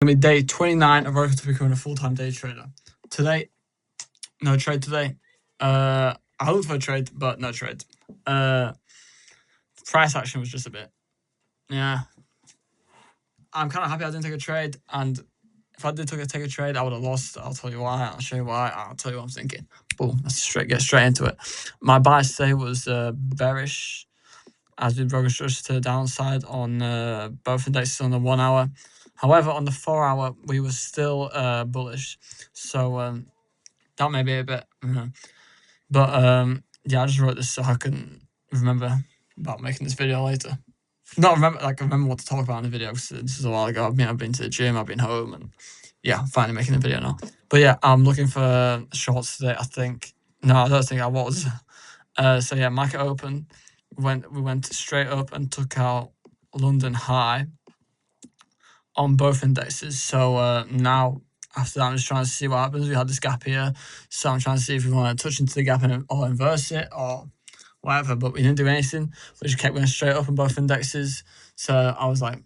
gonna be day 29 of Road to becoming a full-time day trader. Today, no trade today. I looked for a trade, but no trade. Price action was just a bit. Yeah. I'm kind of happy I didn't take a trade, and if I did take a trade, I would have lost. I'll tell you why. I'll show you why. I'll tell you what I'm thinking. Boom. Let's get straight into it. My bias today was bearish, as we broke structure to the downside on both indexes on the 1 hour. However, on the 4 hour, we were still bullish. So that may be a bit. But yeah, I just wrote this so I can remember about making this video later. Not remember, like, I remember what to talk about in the video, because this is a while ago. I've been to the gym, I've been home, and yeah, finally making a video now. But yeah, I'm looking for shorts today, I think. No, I don't think I was. So yeah, market open. We went straight up and took out London high on both indexes. So now, after that, I'm just trying to see what happens. We had this gap here, so I'm trying to see if we want to touch into the gap or inverse it or whatever, but we didn't do anything. We just kept going straight up on both indexes. So I was like,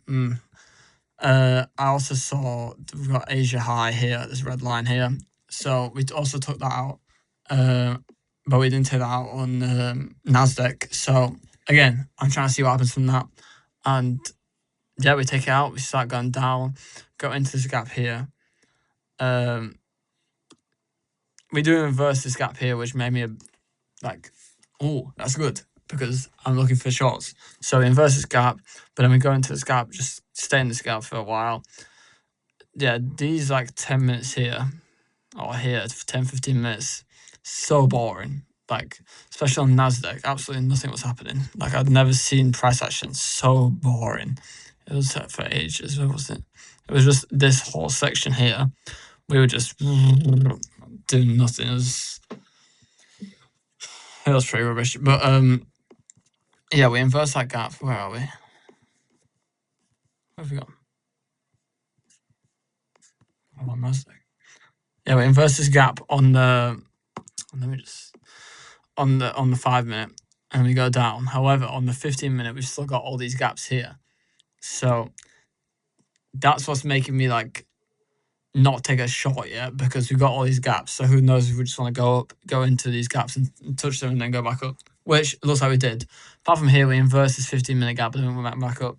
I also saw we've got Asia high here, this red line here. So we also took that out, but we didn't take that out on NASDAQ. So again, I'm trying to see what happens from that. And yeah, we take it out, we start going down, go into this gap here. We do inverse this gap here, which made me like, oh, that's good, because I'm looking for shorts. So we inverse this gap, but then we go into this gap, just stay in this gap for a while. Yeah, these like 10 minutes here, or here for 10, 15 minutes, so boring. Like, especially on NASDAQ, absolutely nothing was happening. Like, I'd never seen price action so boring. It was for ages, what was it? It was just this whole section here. We were just doing nothing. It was pretty rubbish. But yeah, we inverse that gap. Where are we? Where have we gone? Oh, on NASDAQ. Yeah, we inverse this gap on the. Let me just on the 5 minute, and we go down. However, on the 15 minute, we've still got all these gaps here. So that's what's making me like not take a short yet, because we've got all these gaps. So who knows if we just want to go into these gaps and touch them and then go back up, which it looks like we did. Apart from here, we inverse this 15-minute gap and then we went back up.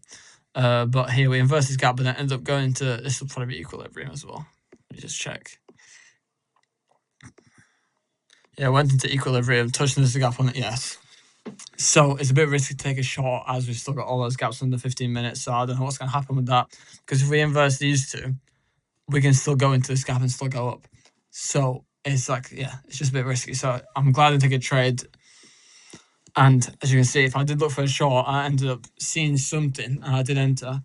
But here we inverse this gap, but then end up going into, this will probably be equilibrium as well. Let me just check. Yeah, went into equilibrium, touching this gap on it, yes. So it's a bit risky to take a short, as we've still got all those gaps under 15 minutes. So I don't know what's going to happen with that, because if we inverse these two, we can still go into this gap and still go up. So it's like, yeah, it's just a bit risky. So I'm glad to take a trade. And as you can see, if I did look for a short, I ended up seeing something and I did enter.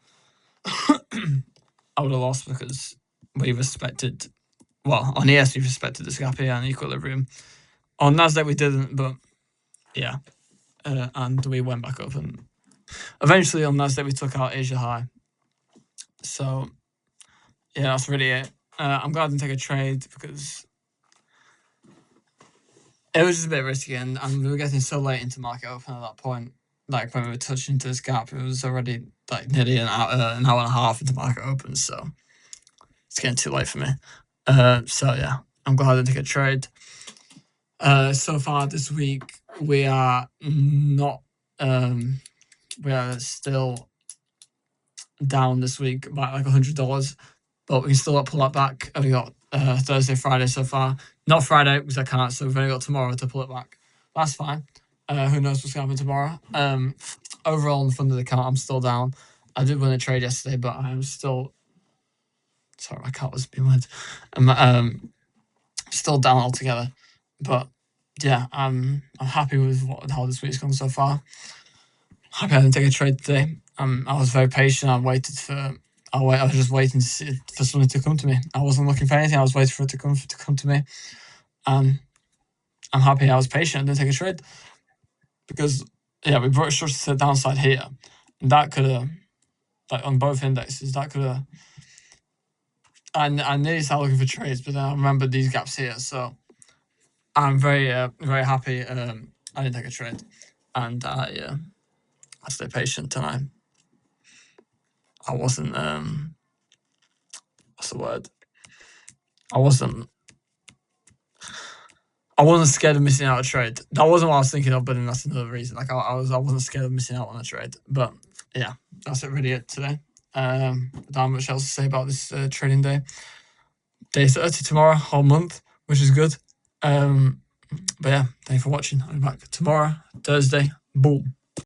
I would have lost, because we respected, well, on ES we respected this gap here and equilibrium. On NASDAQ we didn't, but yeah. And we went back up, and eventually on NASDAQ we took out Asia high. So yeah, that's really it. I'm glad I didn't take a trade, because it was just a bit risky, and we were getting so late into market open at that point. Like, when we were touching into this gap, it was already like nearly an hour and a half into market open, so it's getting too late for me. So yeah, I'm glad I didn't take a trade. So far this week, we are not, we are still down this week by like $100, but we can still pull that back. We got Thursday, Friday so far. Not Friday, because I can't, so we've only got tomorrow to pull it back. That's fine. Who knows what's going to happen tomorrow. Overall, on the funded account, I'm still down. I did win a trade yesterday, but I'm still... Sorry, my cat was being weird. I'm still down altogether. But yeah, I'm happy with how this week's gone so far. Happy I didn't take a trade today. I was very patient. I was just waiting to see, for something to come to me. I wasn't looking for anything. I was waiting for it to come to me. I'm happy I was patient and didn't take a trade, because yeah, we brought structure to the downside here, and that could have, like, on both indexes, that could have. I nearly started looking for trades, but then I remembered these gaps here, so I'm very very happy I didn't take a trade, and I stayed patient, and I wasn't what's the word? I wasn't scared of missing out a trade. That wasn't what I was thinking of, but then that's another reason. Like I wasn't scared of missing out on a trade. But yeah, that's really it today. Not much else to say about this trading day. Day 30 tomorrow, whole month, which is good. But yeah, thanks for watching. I'll be back tomorrow, Thursday. Boom.